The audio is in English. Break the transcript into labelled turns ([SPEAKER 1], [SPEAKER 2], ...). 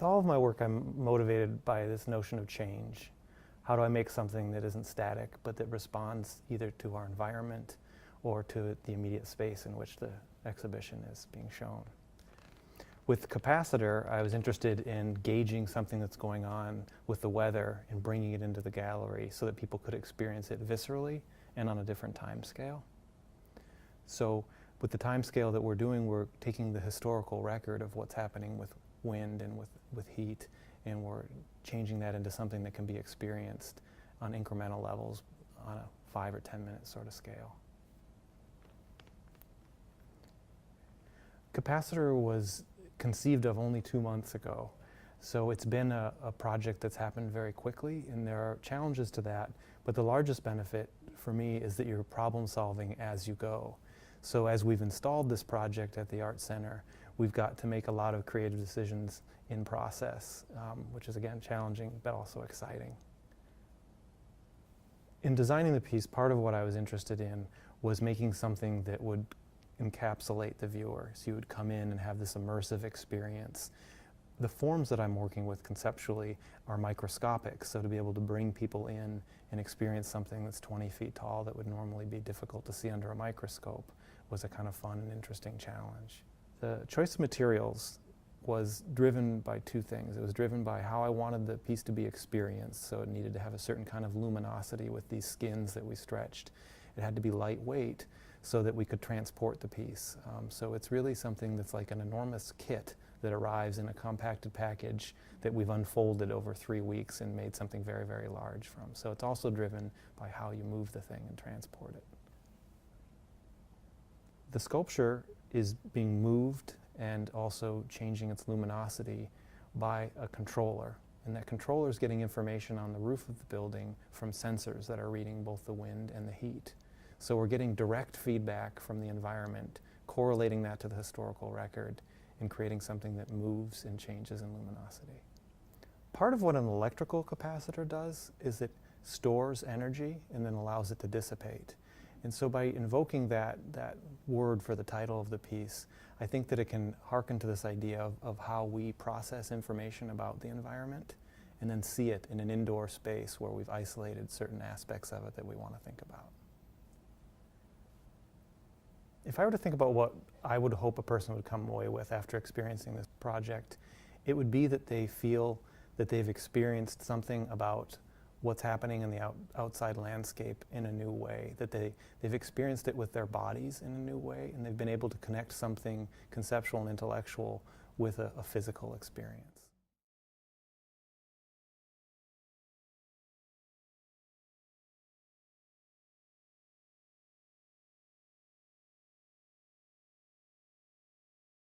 [SPEAKER 1] With all of my work, I'm motivated by this notion of change. How do I make something that isn't static, but that responds either to our environment or to the immediate space in which the exhibition is being shown? With Capacitor, I was interested in gauging something that's going on with the weather and bringing it into the gallery so that people could experience it viscerally and on a different time scale. So with the time scale that we're doing, we're taking the historical record of what's happening with wind and with heat, and we're changing that into something that can be experienced on incremental levels on a 5 or 10 minute sort of scale. Capacitor was conceived of only 2 months ago, so it's been a project that's happened very quickly, and there are challenges to that, but the largest benefit for me is that you're problem solving as you go. So as we've installed this project at the Art Center, we've got to make a lot of creative decisions in process, which is again challenging but also exciting. In designing the piece, part of what I was interested in was making something that would encapsulate the viewer. So you would come in and have this immersive experience. The forms that I'm working with conceptually are microscopic, so to be able to bring people in and experience something that's 20 feet tall that would normally be difficult to see under a microscope was a kind of fun and interesting challenge. The choice of materials was driven by two things. It was driven by how I wanted the piece to be experienced, so it needed to have a certain kind of luminosity with these skins that we stretched. It had to be lightweight so that we could transport the piece. So it's really something that's like an enormous kit that arrives in a compacted package that we've unfolded over 3 weeks and made something very, very large from. So it's also driven by how you move the thing and transport it. The sculpture is being moved and also changing its luminosity by a controller. And that controller is getting information on the roof of the building from sensors that are reading both the wind and the heat. So we're getting direct feedback from the environment, correlating that to the historical record, and creating something that moves and changes in luminosity. Part of what an electrical capacitor does is it stores energy and then allows it to dissipate. And so by invoking that word for the title of the piece, I think that it can hearken to this idea of how we process information about the environment and then see it in an indoor space where we've isolated certain aspects of it that we want to think about. If I were to think about what I would hope a person would come away with after experiencing this project, it would be that they feel that they've experienced something about what's happening in the outside landscape in a new way, that they've experienced it with their bodies in a new way, and they've been able to connect something conceptual and intellectual with a physical experience.